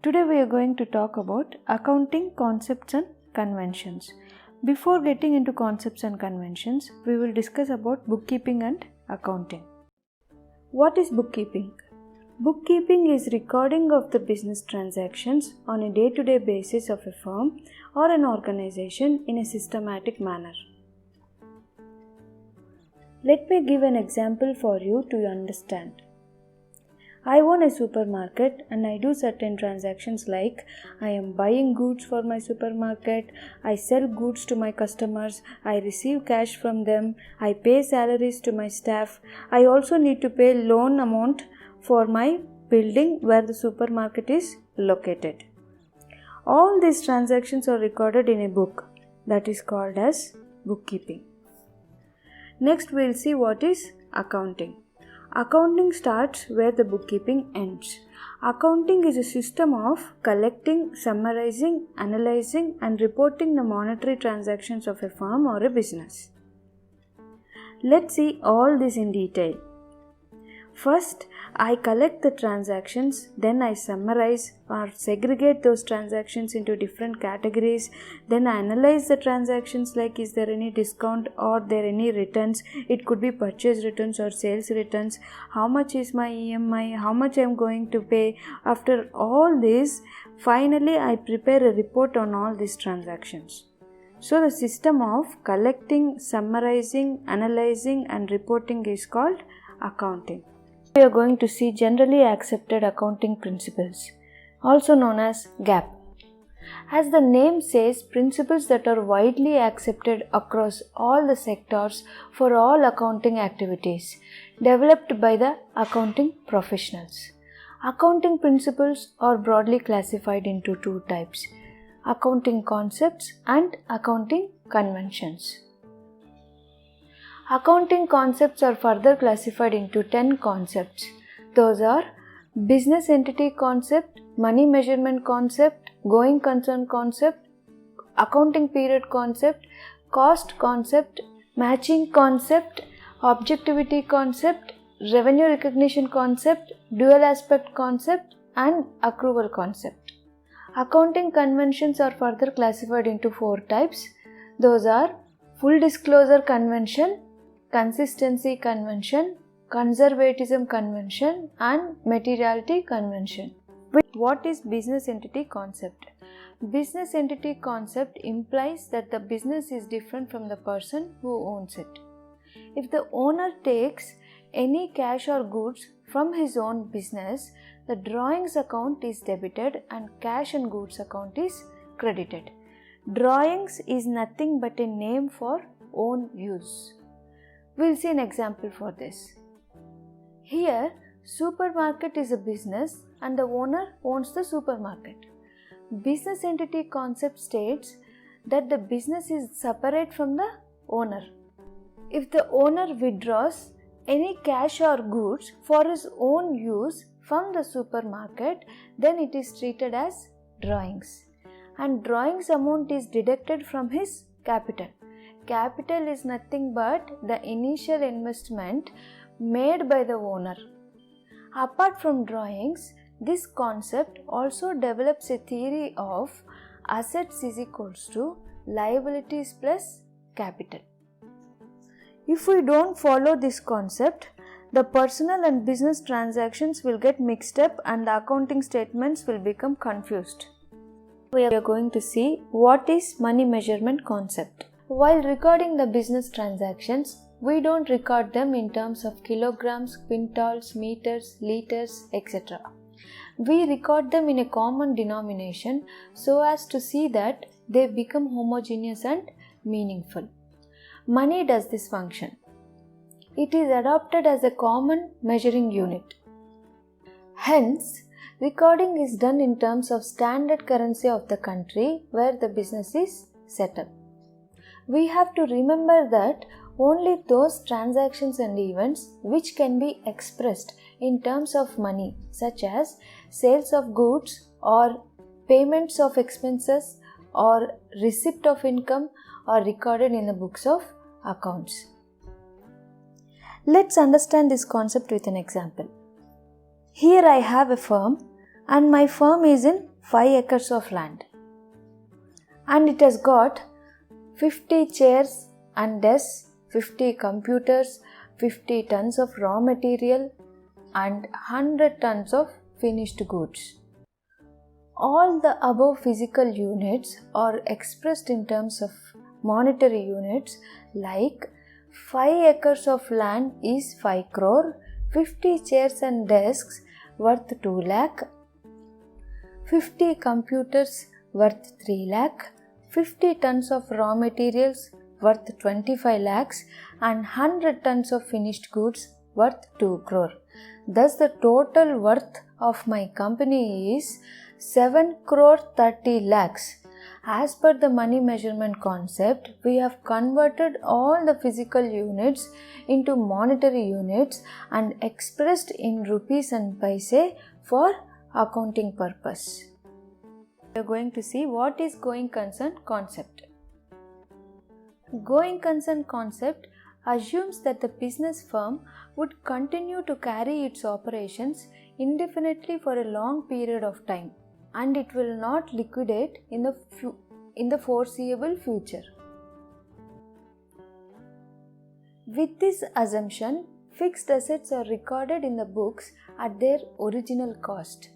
Today we are going to talk about accounting concepts and conventions. Before getting into concepts and conventions, we will discuss about bookkeeping and accounting. What is bookkeeping? Bookkeeping is recording of the business transactions on a day-to-day basis of a firm or an organization in a systematic manner. Let me give an example for you to understand. I own a supermarket and I do certain transactions like I am buying goods for my supermarket, I sell goods to my customers, I receive cash from them, I pay salaries to my staff, I also need to pay loan amount for my building where the supermarket is located. All these transactions are recorded in a book that is called as bookkeeping. Next we will see what is accounting. Accounting starts where the bookkeeping ends. Accounting is a system of collecting, summarizing, analyzing and reporting the monetary transactions of a firm or a business. Let's see all this in detail. First, I collect the transactions, then I summarize or segregate those transactions into different categories, then I analyze the transactions like is there any discount or there any returns, it could be purchase returns or sales returns, how much is my EMI, how much I am going to pay. After all this, finally I prepare a report on all these transactions. So the system of collecting, summarizing, analyzing and reporting is called accounting. We are going to see generally accepted accounting principles, also known as GAAP. As the name says, principles that are widely accepted across all the sectors for all accounting activities, developed by the accounting professionals. Accounting principles are broadly classified into two types: accounting concepts and accounting conventions. Accounting concepts are further classified into 10 concepts. Those are business entity concept, money measurement concept, going concern concept, accounting period concept, cost concept, matching concept, objectivity concept, revenue recognition concept, dual aspect concept and accrual concept. Accounting conventions are further classified into 4 types. Those are full disclosure convention, consistency convention, conservatism convention and materiality convention. What is business entity concept? Business entity concept implies that the business is different from the person who owns it. If the owner takes any cash or goods from his own business, the drawings account is debited and cash and goods account is credited. Drawings is nothing but a name for own use. We'll see an example for this. Here, supermarket is a business and the owner owns the supermarket. Business entity concept states that the business is separate from the owner. If the owner withdraws any cash or goods for his own use from the supermarket, then it is treated as drawings. And drawings amount is deducted from his capital. Capital is nothing but the initial investment made by the owner. Apart from drawings, this concept also develops a theory of assets is equals to liabilities plus capital. If we don't follow this concept, the personal and business transactions will get mixed up and the accounting statements will become confused. We are going to see what is money measurement concept. While recording the business transactions, we don't record them in terms of kilograms, quintals, meters, liters, etc. We record them in a common denomination so as to see that they become homogeneous and meaningful. Money does this function. It is adopted as a common measuring unit. Hence, recording is done in terms of standard currency of the country where the business is set up. We have to remember that only those transactions and events which can be expressed in terms of money, such as sales of goods or payments of expenses or receipt of income, are recorded in the books of accounts. Let's understand this concept with an example. Here I have a firm and my firm is in 5 acres of land. And it has got 50 chairs and desks, 50 computers, 50 tons of raw material and 100 tons of finished goods. All the above physical units are expressed in terms of monetary units, like 5 acres of land is 5 crore, 50 chairs and desks worth 2 lakh, 50 computers worth 3 lakh, 50 tons of raw materials worth 25 lakhs and 100 tons of finished goods worth 2 crore. Thus the total worth of my company is 7 crore 30 lakhs. As per the money measurement concept, we have converted all the physical units into monetary units and expressed in rupees and paise for accounting purpose. We are going to see what is going concern concept. Going concern concept assumes that the business firm would continue to carry its operations indefinitely for a long period of time, and it will not liquidate in the foreseeable future. With this assumption, fixed assets are recorded in the books at their original cost.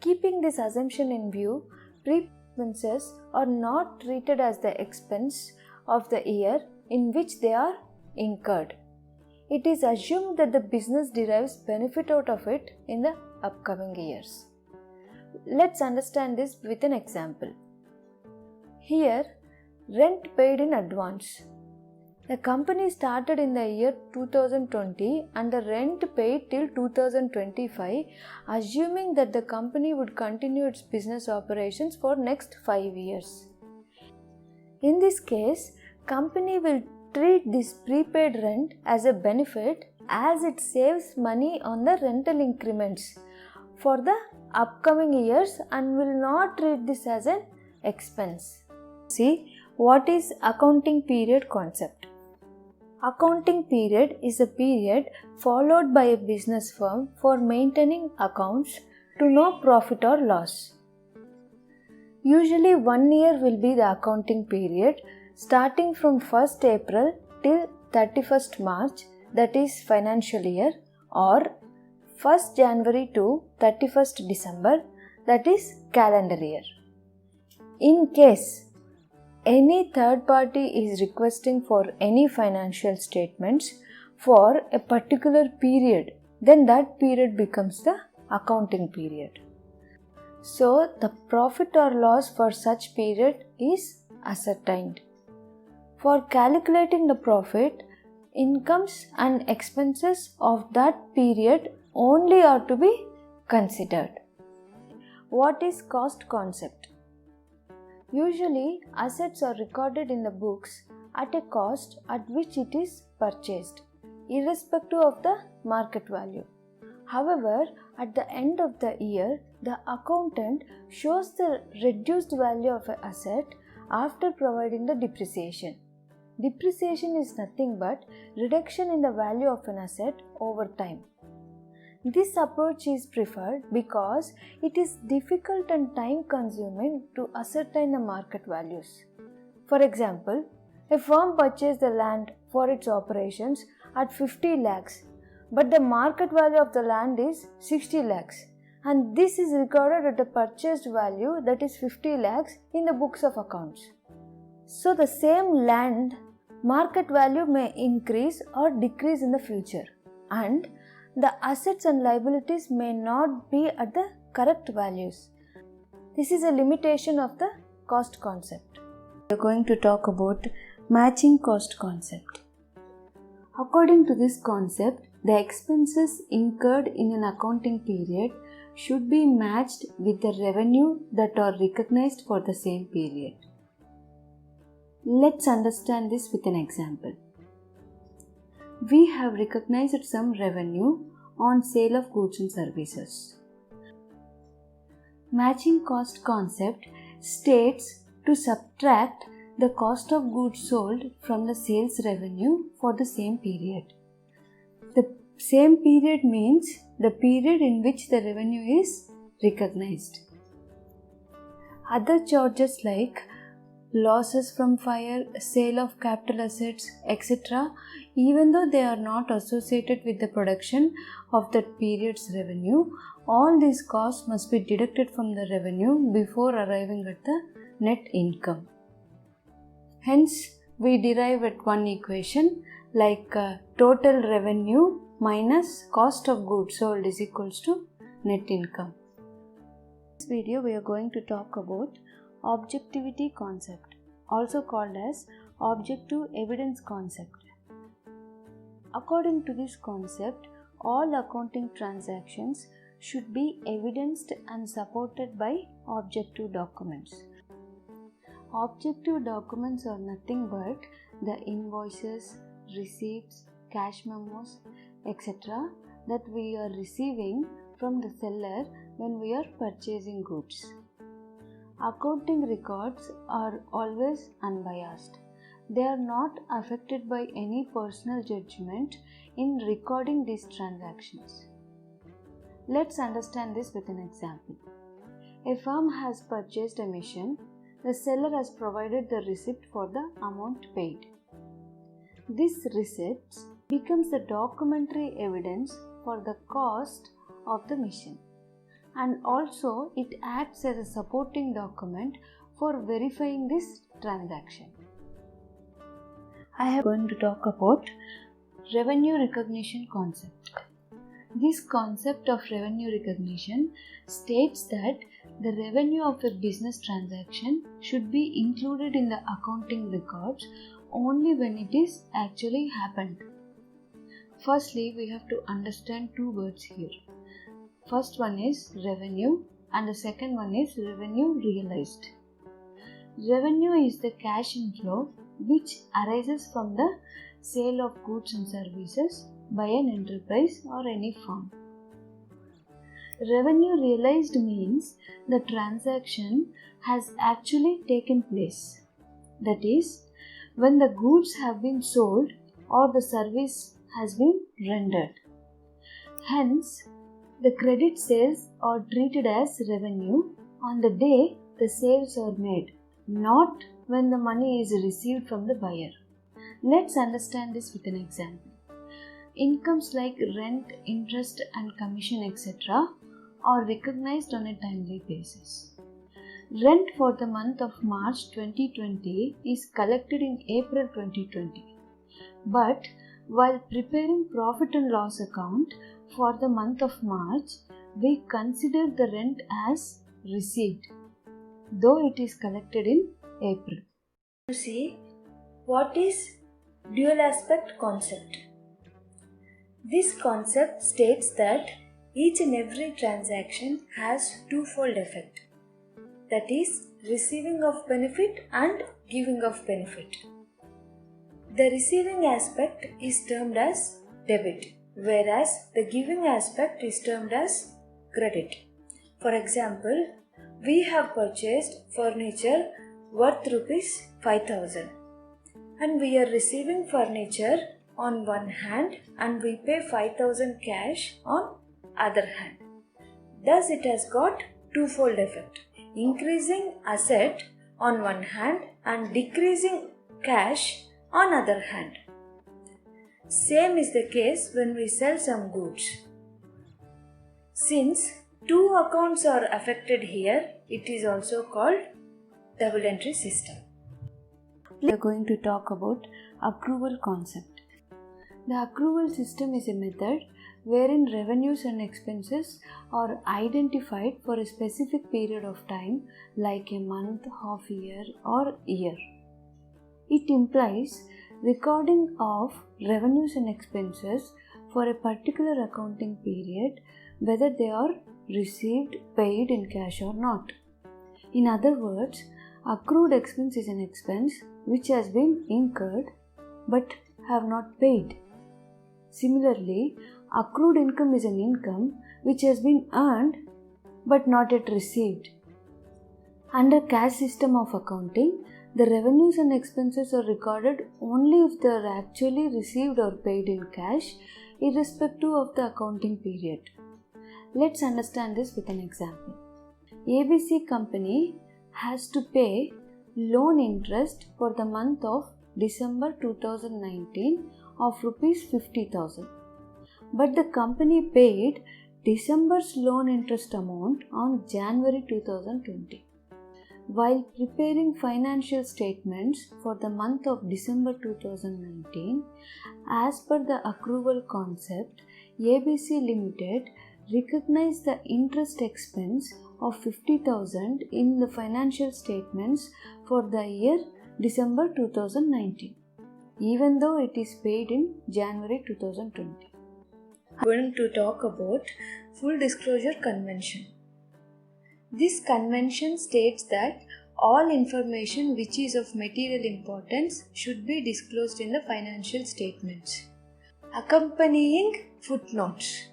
Keeping this assumption in view, expenses are not treated as the expense of the year in which they are incurred. It is assumed that the business derives benefit out of it in the upcoming years. Let's understand this with an example. Here, rent paid in advance. The company started in the year 2020 and the rent paid till 2025, assuming that the company would continue its business operations for next 5 years. In this case, company will treat this prepaid rent as a benefit as it saves money on the rental increments for the upcoming years and will not treat this as an expense. See, what is accounting period concept? Accounting period is a period followed by a business firm for maintaining accounts to no profit or loss. Usually 1 year will be the accounting period starting from 1st April till 31st March, that is financial year, or 1st January to 31st December, that is calendar year. In case any third party is requesting for any financial statements for a particular period, then that period becomes the accounting period. So, the profit or loss for such period is ascertained. For calculating the profit, incomes and expenses of that period only are to be considered. What is cost concept? Usually, assets are recorded in the books at a cost at which it is purchased, irrespective of the market value. However, at the end of the year, the accountant shows the reduced value of an asset after providing the depreciation. Depreciation is nothing but reduction in the value of an asset over time. This approach is preferred because it is difficult and time consuming to ascertain the market values. For example, a firm purchased the land for its operations at 50 lakhs, but the market value of the land is 60 lakhs, and this is recorded at the purchased value, that is 50 lakhs, in the books of accounts. So the same land market value may increase or decrease in the future, and the assets and liabilities may not be at the correct values. This is a limitation of the cost concept. We are going to talk about matching cost concept. According to this concept, the expenses incurred in an accounting period should be matched with the revenue that are recognized for the same period. Let's understand this with an example. We have recognized some revenue on sale of goods and services. Matching cost concept states to subtract the cost of goods sold from the sales revenue for the same period. The same period means the period in which the revenue is recognized. Other charges like losses from fire, sale of capital assets, etc., even though they are not associated with the production of that period's revenue, all these costs must be deducted from the revenue before arriving at the net income. Hence, we derive at one equation like total revenue minus cost of goods sold is equals to net income. In this video, we are going to talk about objectivity concept, also called as objective evidence concept. According to this concept, all accounting transactions should be evidenced and supported by objective documents. Objective documents are nothing but the invoices, receipts, cash memos, etc. that we are receiving from the seller when we are purchasing goods. Accounting records are always unbiased. They are not affected by any personal judgment in recording these transactions. Let's understand this with an example. A firm has purchased a machine. The seller has provided the receipt for the amount paid. This receipt becomes the documentary evidence for the cost of the machine, and also it acts as a supporting document for verifying this transaction. I am going to talk about revenue recognition concept. This concept of revenue recognition states that the revenue of a business transaction should be included in the accounting records only when it is actually happened. Firstly, we have to understand two words here. First one is revenue and the second one is revenue realized. Revenue is the cash inflow which arises from the sale of goods and services by an enterprise or any firm. Revenue realized means the transaction has actually taken place. That is, when the goods have been sold or the service has been rendered. Hence, the credit sales are treated as revenue on the day the sales are made, not when the money is received from the buyer. Let's understand this with an example. Incomes like rent, interest and commission etc. are recognized on a timely basis. Rent for the month of March 2020 is collected in April 2020. But while preparing profit and loss account for the month of March, we consider the rent as received, though it is collected in April. To see what is dual aspect concept. This concept states that each and every transaction has twofold effect, that is, receiving of benefit and giving of benefit. The receiving aspect is termed as debit, whereas the giving aspect is termed as credit. For example, we have purchased furniture worth rupees 5,000 and we are receiving furniture on one hand and we pay 5,000 cash on other hand. Thus it has got twofold effect, increasing asset on one hand and decreasing cash on other hand. Same is the case when we sell some goods. Since two accounts are affected here, it is also called double entry system. We are going to talk about accrual concept. The accrual system is a method wherein revenues and expenses are identified for a specific period of time like a month, half year or year. It implies recording of revenues and expenses for a particular accounting period, whether they are received, paid in cash or not. In other words, accrued expense is an expense which has been incurred but have not paid. Similarly, accrued income is an income which has been earned but not yet received. Under cash system of accounting, the revenues and expenses are recorded only if they are actually received or paid in cash, irrespective of the accounting period. Let's understand this with an example. ABC company has to pay loan interest for the month of December 2019 of rupees 50,000. But the company paid December's loan interest amount on January 2020. While preparing financial statements for the month of December 2019, as per the accrual concept, ABC Limited recognized the interest expense of 50,000 in the financial statements for the year December 2019, even though it is paid in January 2020. I'm going to talk about Full Disclosure Convention. This convention states that all information which is of material importance should be disclosed in the financial statements. Accompanying footnotes.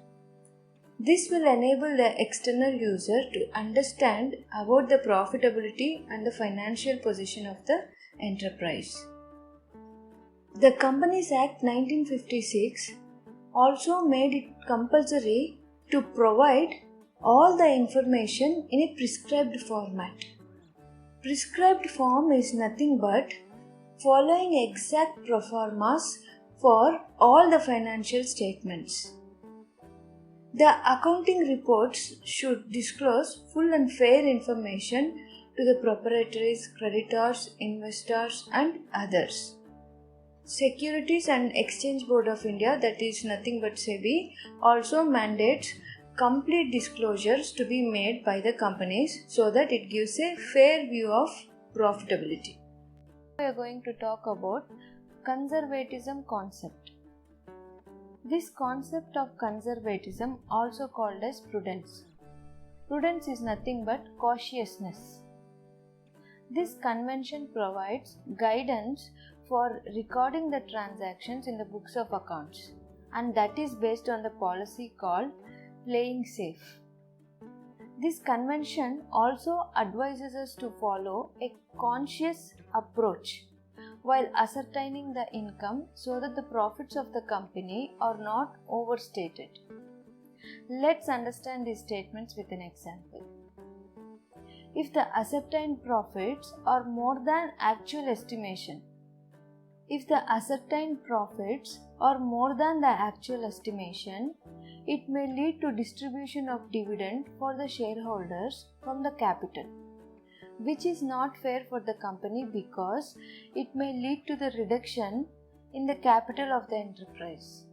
This will enable the external user to understand about the profitability and the financial position of the enterprise. The Companies Act 1956 also made it compulsory to provide all the information in a prescribed format. Prescribed form is nothing but following exact pro formas for all the financial statements. The accounting reports should disclose full and fair information to the proprietaries, creditors, investors, and others. Securities and Exchange Board of India, that is nothing but SEBI, also mandates complete disclosures to be made by the companies so that it gives a fair view of profitability. We are going to talk about conservatism concept. This concept of conservatism, also called as prudence. Prudence is nothing but cautiousness. This convention provides guidance for recording the transactions in the books of accounts, and that is based on the policy called playing safe. This convention also advises us to follow a conscious approach while ascertaining the income so that the profits of the company are not overstated. Let's understand these statements with an example. If the ascertained profits are more than actual estimation, it may lead to distribution of dividend for the shareholders from the capital, which is not fair for the company because it may lead to the reduction in the capital of the enterprise.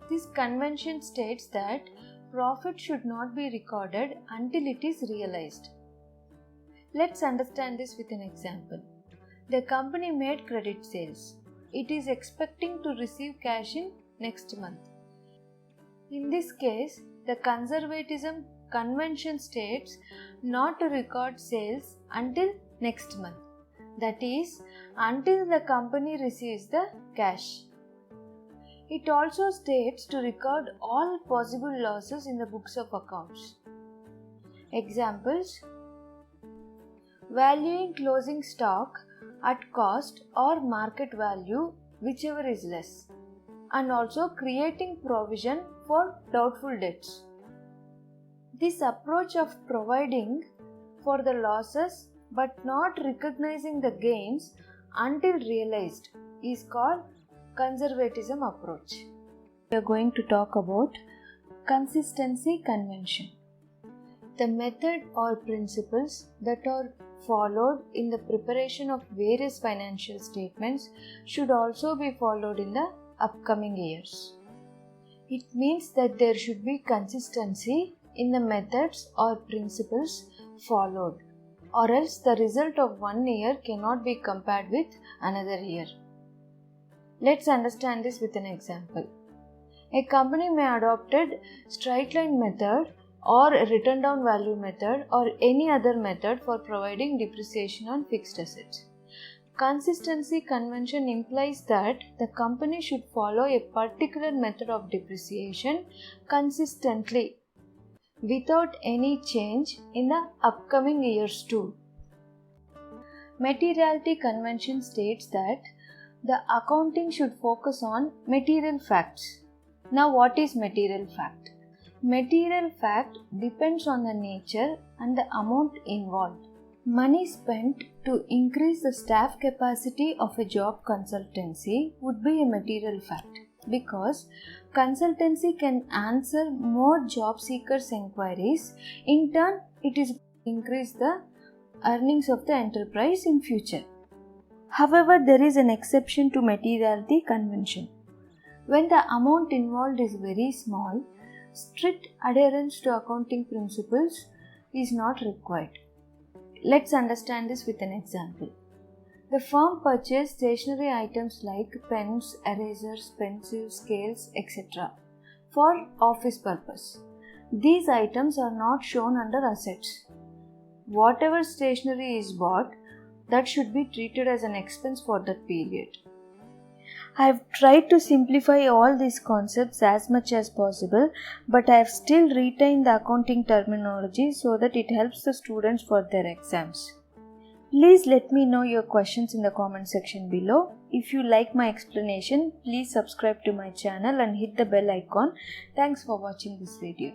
This convention states that profit should not be recorded until it is realized. Let's understand this with an example. The company made credit sales. It is expecting to receive cash in next month. In this case, the conservatism convention states not to record sales until next month. That is, until the company receives the cash. It also states to record all possible losses in the books of accounts. Examples: valuing closing stock at cost or market value, whichever is less, and also creating provision for doubtful debts. This approach of providing for the losses but not recognizing the gains until realized is called conservatism approach. We are going to talk about consistency convention. The method or principles that are followed in the preparation of various financial statements should also be followed in the upcoming years. It means that there should be consistency in the methods or principles followed, or else the result of one year cannot be compared with another year. Let's understand this with an example. A company may adopt straight line method or written down value method or any other method for providing depreciation on fixed assets. Consistency convention implies that the company should follow a particular method of depreciation consistently without any change in the upcoming years too. Materiality convention states that the accounting should focus on material facts. Now, what is material fact? Material fact depends on the nature and the amount involved. Money spent to increase the staff capacity of a job consultancy would be a material fact, because consultancy can answer more job seekers' inquiries. In turn, it is increase the earnings of the enterprise in future. However, there is an exception to materiality convention. When the amount involved is very small, strict adherence to accounting principles is not required. Let's understand this with an example. The firm purchased stationery items like pens, erasers, pencils, scales, etc. for office purpose. These items are not shown under assets. Whatever stationery is bought, that should be treated as an expense for that period. I have tried to simplify all these concepts as much as possible, but I have still retained the accounting terminology so that it helps the students for their exams. Please let me know your questions in the comment section below. If you like my explanation, please subscribe to my channel and hit the bell icon. Thanks for watching this video.